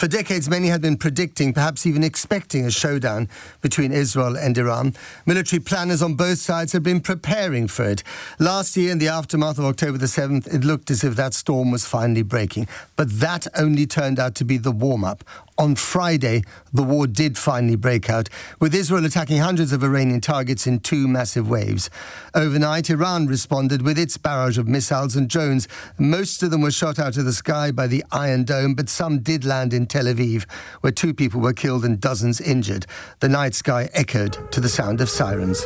For decades, many had been predicting, perhaps even expecting, a showdown between Israel and Iran. Military planners on both sides had been preparing for it. Last year, in the aftermath of October the 7th, it looked as if that storm was finally breaking. But that only turned out to be the warm-up. On Friday, the war did finally break out, with Israel attacking hundreds of Iranian targets in 2 massive waves. Overnight, Iran responded with its barrage of missiles and drones. Most of them were shot out of the sky by the Iron Dome, but some did land in Tel Aviv, where 2 people were killed and dozens injured. The night sky echoed to the sound of sirens.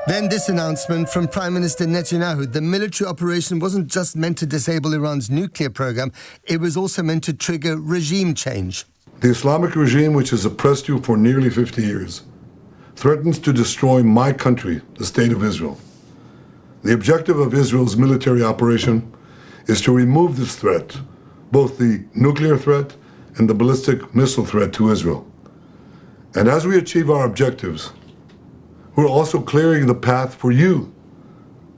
Then this announcement from Prime Minister Netanyahu. The military operation wasn't just meant to disable Iran's nuclear program, it was also meant to trigger regime change. The Islamic regime, which has oppressed you for nearly 50 years, threatens to destroy my country, the State of Israel. The objective of Israel's military operation is to remove this threat, both the nuclear threat and the ballistic missile threat to Israel. And as we achieve our objectives, we're also clearing the path for you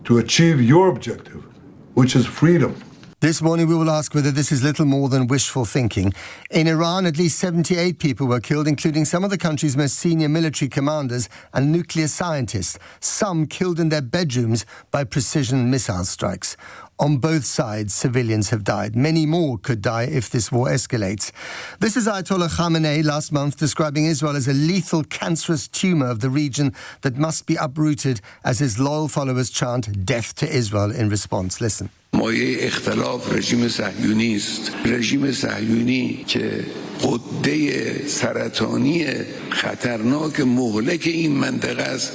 to achieve your objective, which is freedom. This morning we will ask whether this is little more than wishful thinking. In Iran, at least 78 people were killed, including some of the country's most senior military commanders and nuclear scientists, some killed in their bedrooms by precision missile strikes. On both sides, civilians have died. Many more could die if this war escalates. This is Ayatollah Khamenei last month describing Israel as a lethal, cancerous tumour of the region that must be uprooted as his loyal followers chant death to Israel in response. Listen. مایه اختلاف رژیم صهیونی است. رژیم صهیونی که غده سرطانی خطرناک مهلک این منطقه است.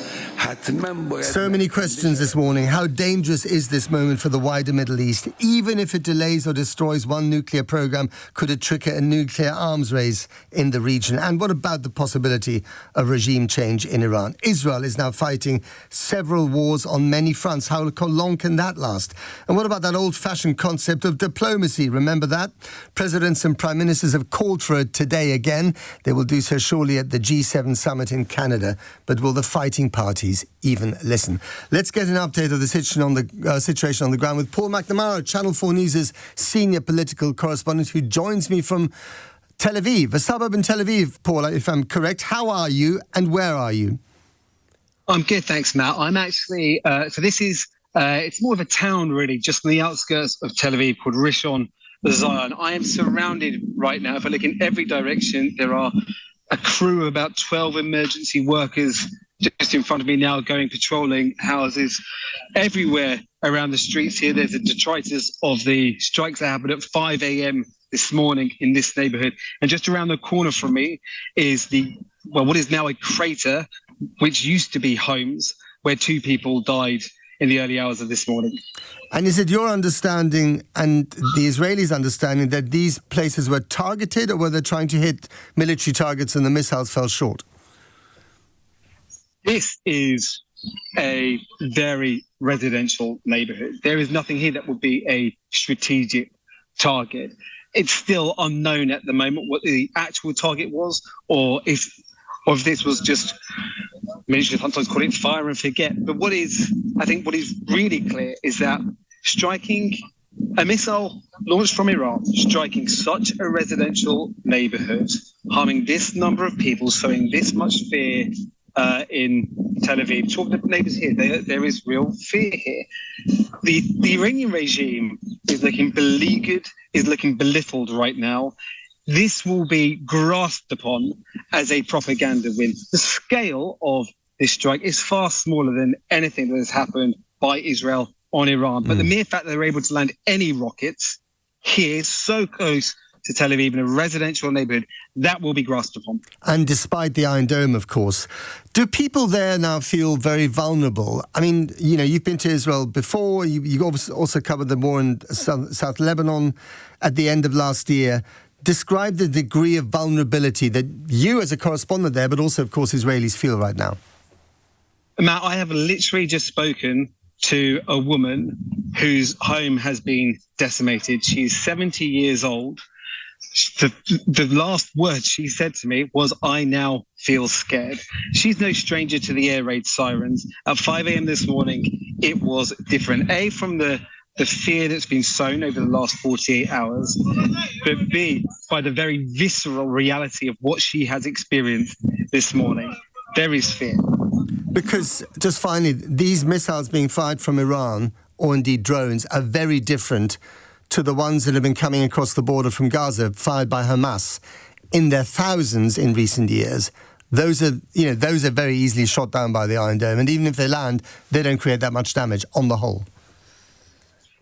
So many questions this morning. How dangerous is this moment for the wider Middle East? Even if it delays or destroys one nuclear program, could it trigger a nuclear arms race in the region? And what about the possibility of regime change in Iran? Israel is now fighting several wars on many fronts. How long can that last? And what about that old-fashioned concept of diplomacy? Remember that? Presidents and prime ministers have called for it today again. They will do so surely at the G7 summit in Canada. But will the fighting parties even listen? Let's get an update of the situation on the ground with Paul McNamara, Channel 4 News' senior political correspondent, who joins me from Tel Aviv, a suburb in Tel Aviv. Paul, if I'm correct, how are you and where are you? I'm good, thanks, Matt. I'm actually, it's more of a town, really, just on the outskirts of Tel Aviv called Rishon LeZion. I am surrounded right now. If I look in every direction, there are a crew of about 12 emergency workers just in front of me now going patrolling houses everywhere around the streets here. There's a detritus of the strikes that happened at 5 a.m. this morning in this neighborhood. And just around the corner from me is what is now a crater, which used to be homes, where 2 people died in the early hours of this morning. And is it your understanding and the Israelis' understanding that these places were targeted, or were they trying to hit military targets and the missiles fell short? This is a very residential neighborhood. There is nothing here that would be a strategic target. It's still unknown at the moment what the actual target was, or if this was just, military sometimes call it fire and forget. But what is really clear is that striking a missile launched from Iran, striking such a residential neighborhood, harming this number of people, sowing this much fear in Tel Aviv. Talking to neighbors here, there is real fear here. The Iranian regime is looking beleaguered, is looking belittled right now. This will be grasped upon as a propaganda win. The scale of this strike is far smaller than anything that has happened by Israel on Iran. But the mere fact that they're able to land any rockets here so close to Tel Aviv in a residential neighborhood, that will be grasped upon. And despite the Iron Dome, of course, do people there now feel very vulnerable? I mean, you know, you've been to Israel before. You also covered the war in South Lebanon at the end of last year. Describe the degree of vulnerability that you as a correspondent there, but also, of course, Israelis feel right now. Matt, I have literally just spoken to a woman whose home has been decimated. She's 70 years old. The last word she said to me was, "I now feel scared." She's no stranger to the air raid sirens. At 5 a.m. this morning, it was different. From the the fear that's been sown over the last 48 hours, but B, by the very visceral reality of what she has experienced this morning. There is fear. Because, just finally, these missiles being fired from Iran, or indeed drones, are very different to the ones that have been coming across the border from Gaza, fired by Hamas in their thousands in recent years. Those are very easily shot down by the Iron Dome, and even if they land, they don't create that much damage on the whole.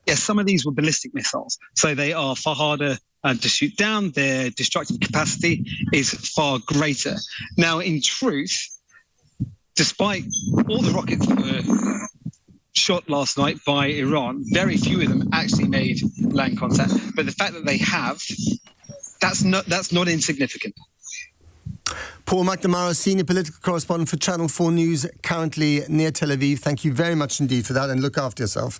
Yes, some of these were ballistic missiles, so they are far harder to shoot down. Their destructive capacity is far greater. Now, in truth, despite all the rockets that were shot last night by Iran, very few of them actually made land contact. But the fact that they have, that's not insignificant. Paul McNamara, Senior Political Correspondent for Channel 4 News, currently near Tel Aviv. Thank you very much indeed for that, and look after yourself.